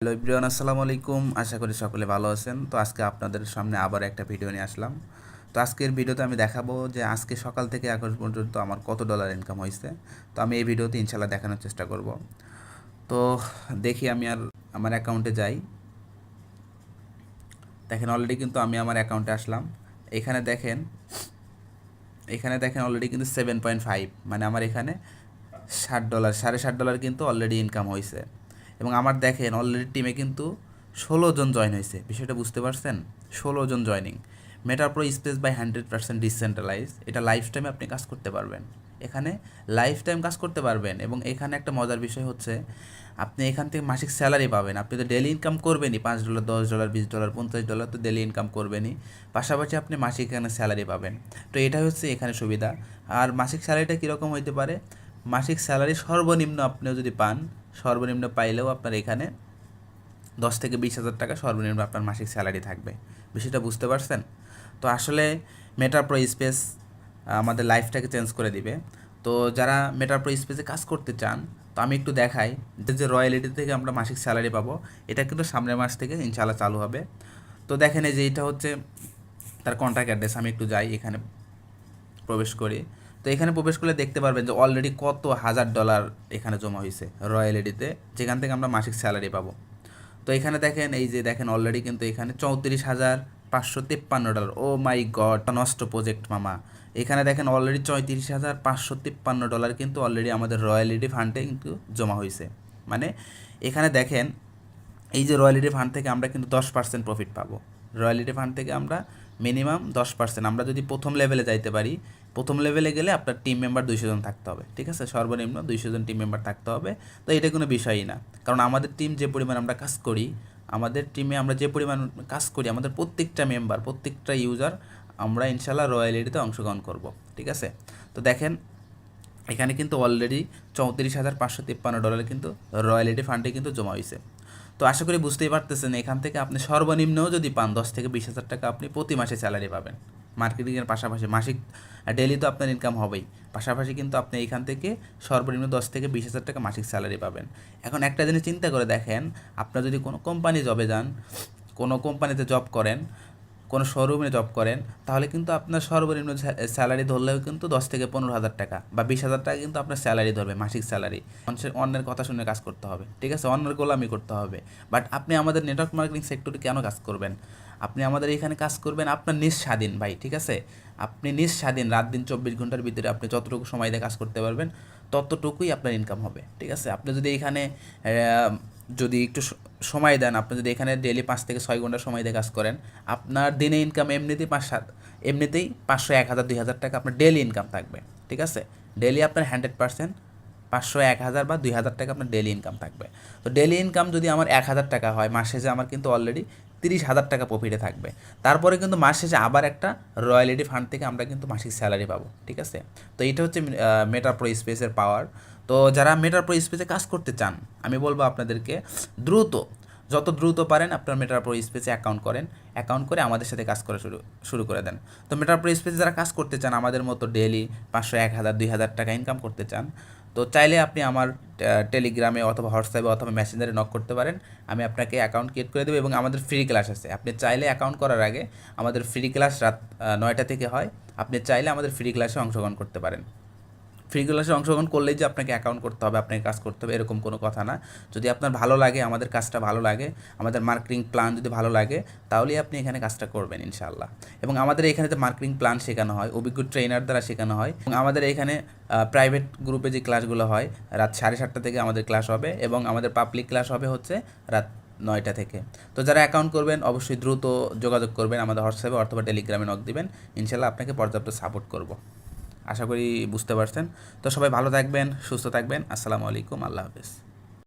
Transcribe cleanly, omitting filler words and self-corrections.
Hello everyone, আসসালামু আলাইকুম। আশা করি সকলে ভালো আছেন। তো আজকে আপনাদের সামনে আবার একটা ভিডিও নিয়ে আসলাম। তো আজকের ভিডিওতে আমি দেখাবো যে আজকে সকাল থেকে এখন পর্যন্ত আমার কত ডলার ইনকাম হয়েছে। তো আমি এই ভিডিওতে ইনশাল্লাহ দেখানোর চেষ্টা করব। তো দেখি আমি আর আমার অ্যাকাউন্টে যাই। দেখেন অলরেডি কিন্তু আমি আমার অ্যাকাউন্টে আসলাম। এখানে দেখেন অলরেডি কিন্তু 7.5, মানে আমার এখানে $60, $60.5 কিন্তু অলরেডি ইনকাম হয়েছে। এবং আমার দেখেন অলরেডি টিমে কিন্তু 16 জন জয়েন হয়েছে। বিষয়টা বুঝতে পারছেন? 16 জন joining. Matter pro space by 100% decentralise. এটা লাইফ টাইমে আপনি কাজ করতে পারবেন। এখানে লাইফ টাইম কাজ করতে পারবেন। এবং এখানে একটা মজার বিষয় হচ্ছে আপনি এখান থেকে মাসিক স্যালারি পাবেন। আপনি তো ডেলি ইনকাম করবেনই, $5, $10, $20, $50 তো ডেলি ইনকাম করবেনই। পাশাপাশি আপনি মাসিক এখানে স্যালারি পাবেন। তো এটা হচ্ছে এখানে সুবিধা। আর মাসিক স্যালারিটা কীরকম হইতে পারে? মাসিক স্যালারি সর্বনিম্ন আপনিও যদি পান, সর্বনিম্ন পাইলেও আপনার এখানে 10 থেকে 20 হাজার টাকা সর্বনিম্ন আপনার মাসিক স্যালারি থাকবে। বিষয়টা বুঝতে পারছেন? তো আসলে মেটা প্রো স্পেস আমাদের লাইফটাকে চেঞ্জ করে দিবে। তো যারা মেটা প্রো স্পেসে কাজ করতে চান, তো আমি একটু দেখাই যে রয়্যালিটি থেকে আমরা মাসিক স্যালারি পাবো। এটা কিন্তু সামনের মাস থেকে ইনশাআল্লাহ চালু হবে। তো দেখেন এই যে এটা হচ্ছে তার কন্ট্যাক্ট অ্যাড্রেস। আমি একটু যাই, এখানে প্রবেশ করি। তো এখানে প্রবেশ করলে দেখতে পারবেন যে অলরেডি কত $1000 এখানে জমা হয়েছে রয়্যালিটিতে, যেখান থেকে আমরা মাসিক স্যালারি পাবো। তো এখানে দেখেন এই যে দেখেন অলরেডি কিন্তু এখানে $34,553। ও মাই গড, নষ্ট প্রজেক্ট মামা। এখানে দেখেন অলরেডি $34,553 কিন্তু অলরেডি আমাদের রয়্যালিটি ফান্ডে কিন্তু জমা হয়েছে। মানে এখানে দেখেন এই যে রয়্যালিটি ফান্ড থেকে আমরা কিন্তু 10% প্রফিট পাবো। রয়্যালিটি ফান্ড থেকে আমরা মিনিমাম 10%, আমরা যদি প্রথম লেভেলে যাইতে পারি, প্রথম লেভেলে গেলে আপনার টিম মেম্বার 200 জন থাকতে হবে। ঠিক আছে, সর্বনিম্ন 200 জন টিম মেম্বার থাকতে হবে। তো এটা কোনো বিষয়ই না, কারণ আমাদের টিম যে পরিমাণ আমরা কাজ করি, আমাদের টিমে আমরা যে পরিমাণ কাজ করি, আমাদের প্রত্যেকটা মেম্বার, প্রত্যেকটা ইউজার আমরা ইনশাল্লাহ রয়্যালিটিতে অংশগ্রহণ করব। ঠিক আছে, তো দেখেন এখানে কিন্তু অলরেডি $34,553 কিন্তু রয়্যালিটি ফান্ডে কিন্তু জমা হয়েছে। তো আশা করি বুঝতেই পারতেছেন, এখান থেকে আপনি সর্বনিম্নও যদি পান 10 থেকে 20 হাজার টাকা আপনি প্রতি মাসে স্যালারি পাবেন। মার্কেটিংয়ের পাশাপাশি মাসিক ডেলি তো আপনার ইনকাম হবেই, পাশাপাশি কিন্তু আপনি এখান থেকে সর্বনিম্ন 10 থেকে 20 হাজার টাকা মাসিক স্যালারি পাবেন। এখন একটা জিনিস চিন্তা করে দেখেন, আপনার যদি কোনো কোম্পানি জবে যান, কোনো কোম্পানিতে জব করেন, কোনো শোরুমে জব করেন, তাহলে কিন্তু আপনার সর্বনিম্ন স্যালারি ধরলেও কিন্তু 10 থেকে 15 হাজার টাকা বা 20 হাজার টাকা কিন্তু আপনার স্যালারি ধরবে, মাসিক স্যালারি। মানুষের অন্যের কথা শুনে কাজ করতে হবে, ঠিক আছে, অন্যের গোলামি করতে হবে। বাট আপনি আমাদের নেটওয়ার্ক মার্কেটিং সেক্টরে কেন কাজ করবেন? আপনি আমাদের এখানে কাজ করবেন আপনার নিজ স্বাধীন, ভাই। ঠিক আছে, আপনি নিজ স্বাধীন, রাত দিন 24 ঘন্টার ভিতরে আপনি যতটুকু সময় দিয়ে কাজ করতে পারবেন ততটুকুই আপনার ইনকাম হবে। ঠিক আছে, আপনি যদি এখানে যদি একটু সময় দেন, আপনি যদি এখানে ডেলি 5 থেকে 6 ঘন্টা সময় দিয়ে কাজ করেন, আপনার দিনে ইনকাম এমনিতেই 500, 1000, 2000 টাকা আপনার ডেলি ইনকাম থাকবে। ঠিক আছে, ডেলি আপনার 100% 500, 1000 বা 2000 টাকা আপনার ডেলি ইনকাম থাকবে। তো ডেলি ইনকাম যদি আমার 1000 টাকা হয়, মাস শেষে আমার কিন্তু অলরেডি 30,000 টাকা প্রফিটে থাকবে। তারপরে কিন্তু মাস শেষে আবার একটা রয়্যালিটি ফান্ড থেকে আমরা কিন্তু মাসিক স্যালারি পাবো। ঠিক আছে, তো এইটা হচ্ছে মেটা প্রো স্পেসের পাওয়ার। তো যারা মেটার প্রো স্পেসে কাজ করতে চান, আমি বলবো আপনাদেরকে দ্রুত, যত দ্রুত পারেন আপনার মেটার প্রো স্পেসে অ্যাকাউন্ট করেন, অ্যাকাউন্ট করে আমাদের সাথে কাজ করা শুরু করে দেন। তো মেটার প্রো স্পেসে যারা কাজ করতে চান, আমাদের মতো ডেলি 500, 1000, 2000 টাকা ইনকাম করতে চান, তো চাইলে আপনি আমার টেলিগ্রামে অথবা হোয়াটসঅ্যাপে অথবা মেসেঞ্জারে নক করতে পারেন। আমি আপনাকে অ্যাকাউন্ট ক্রিয়েট করে দেবো। এবং আমাদের ফ্রি ক্লাস আছে, আপনি চাইলে অ্যাকাউন্ট করার আগে, আমাদের ফ্রি ক্লাস রাত 9টা থেকে হয়, আপনি চাইলে আমাদের ফ্রি ক্লাসে অংশগ্রহণ করতে পারেন। ফ্রি ক্লাসে অংশগ্রহণ করলেই যে আপনাকে অ্যাকাউন্ট করতে হবে, আপনাকে কাজ করতে হবে, এরকম কোনো কথা না। যদি আপনার ভালো লাগে, আমাদের কাজটা ভালো লাগে, আমাদের মার্কেটিং প্ল্যান যদি ভালো লাগে, তাহলেই আপনি এখানে কাজটা করবেন ইনশাআল্লাহ। এবং আমাদের এখানে যে মার্কেটিং প্ল্যান শেখানো হয়, অভিজ্ঞ ট্রেনার দ্বারা শেখানো হয়। এবং আমাদের এখানে প্রাইভেট গ্রুপে যে ক্লাসগুলো হয়, রাত 7:30 থেকে আমাদের ক্লাস হবে, এবং আমাদের পাবলিক ক্লাস হবে হচ্ছে রাত 9টা থেকে। তো যারা অ্যাকাউন্ট করবেন অবশ্যই দ্রুত যোগাযোগ করবেন, আমাদের হোয়াটসঅ্যাপে অথবা টেলিগ্রামে নক দিবেন। ইনশাআল্লাহ আপনাকে পর্যাপ্ত সাপোর্ট করব। আশা করি বুঝতে পারছেন। তো সবাই ভালো থাকবেন, সুস্থ থাকবেন। আসসালামু আলাইকুম, আল্লাহ হাফেজ।